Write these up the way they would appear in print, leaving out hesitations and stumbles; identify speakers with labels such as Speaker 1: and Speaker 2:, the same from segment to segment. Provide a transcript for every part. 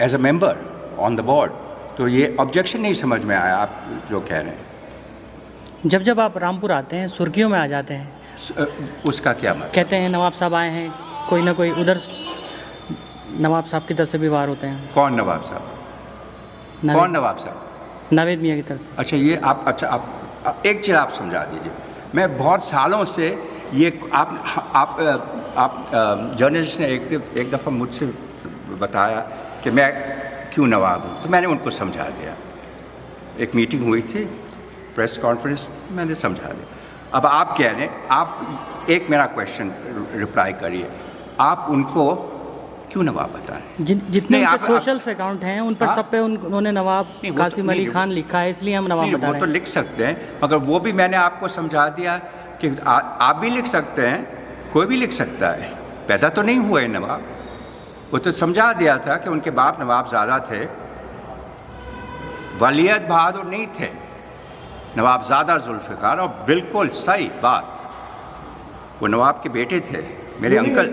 Speaker 1: As a member on the board, तो ये objection नहीं समझ में आया आप जो कह रहे हैं।
Speaker 2: जब जब आप रामपुर आते हैं सुर्खियों में आ जाते हैं,
Speaker 1: उसका क्या मतलब?
Speaker 2: कहते हैं नवाब साहब आए हैं, कोई ना कोई उधर नवाब साहब की तरफ से भी वार होते हैं।
Speaker 1: कौन नवाब साहब? कौन नवाब साहब?
Speaker 2: नावेद मियाँ की तरफ से।
Speaker 1: अच्छा, ये आप एक चीज़ आप समझा दीजिए। मैं बहुत सालों से ये आप जर्नलिस्ट ने एक दफ़ा मुझसे बताया कि मैं क्यों नवाब हूँ, तो मैंने उनको समझा दिया। एक मीटिंग हुई थी, प्रेस कॉन्फ्रेंस, मैंने समझा दिया। अब आप कह रहे हैं, आप एक मेरा क्वेश्चन रिप्लाई करिए, आप उनको क्यों नवाब बताएं?
Speaker 2: जितने सोशल अकाउंट हैं उन पर सब पे उन्होंने नवाब कासिम अली खान लिखा है, इसलिए हम नवाब बता रहे हैं।
Speaker 1: वो तो लिख सकते हैं, मगर वो भी मैंने आपको समझा दिया कि आप भी लिख सकते हैं, कोई भी लिख सकता है, पैदा तो नहीं हुए नवाब। वो तो समझा दिया था कि उनके बाप नवाबजादा थे, वलियत बहादुर नहीं थे, नवाबजादा जुल्फ़िकार। और बिल्कुल सही बात, वो नवाब के बेटे थे, मेरे अंकल।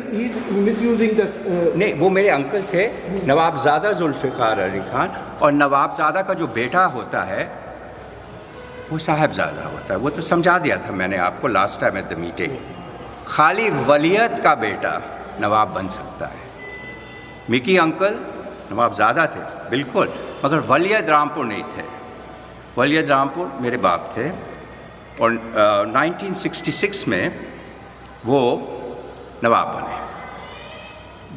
Speaker 1: नहीं, वो मेरे अंकल थे, नवाबजादा जुल्फ़िकार अली खान। और नवाबजादा का जो बेटा होता है वो साहबजादा होता है। वो तो समझा दिया था मैंने आपको last time at the meeting. खाली वलियत का बेटा नवाब बन सकता है। मिकी अंकल नवाबजादा थे बिल्कुल, मगर वलियत रामपुर नहीं थे। वलियत रामपुर मेरे बाप थे। और 1966 में वो नवाब बने।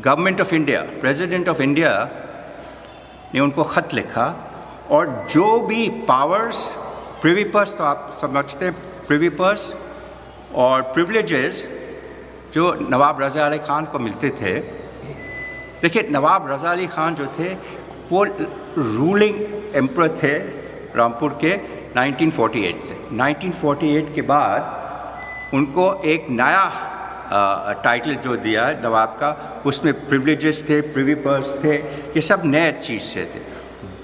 Speaker 1: Government of India, president of India ने उनको ख़त लिखा, और जो भी पावर्स, प्रिवी पर्स तो आप समझते हैं, प्रिवी पर्स और प्रिविलेजेस जो नवाब रज़ा अली ख़ान को मिलते थे। देखिए, नवाब रज़ा अली ख़ान जो थे वो रूलिंग एम्परर थे रामपुर के 1948 से। 1948 के बाद उनको एक नया टाइटल जो दिया नवाब का, उसमें प्रिविलेजेस थे, प्रिवी पर्स थे, ये सब नए चीज़ से थे।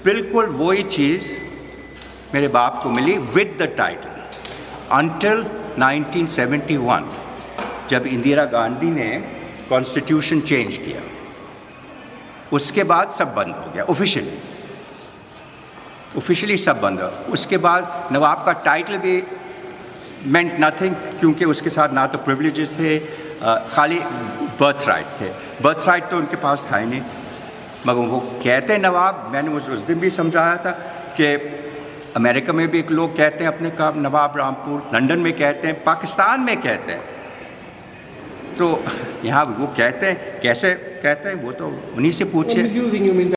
Speaker 1: बिल्कुल वही चीज़ मेरे बाप को मिली विद द टाइटल अंटिल 1971, जब इंदिरा गांधी ने कॉन्स्टिट्यूशन चेंज किया। उसके बाद सब बंद हो गया, ऑफिशियली सब बंद हो। उसके बाद नवाब का टाइटल भी meant nothing, क्योंकि उसके साथ ना तो प्रिविलेजेस थे, खाली बर्थ राइट थे। बर्थ राइट तो उनके पास था ही नहीं, मगर वो कहते नवाब। मैंने उस दिन भी समझाया था कि अमेरिका में भी एक लोग कहते हैं अपने का नवाब रामपुर, लंदन में कहते हैं, पाकिस्तान में कहते हैं, तो यहाँ वो कहते हैं, कैसे कहते हैं वो तो उन्हीं से पूछे।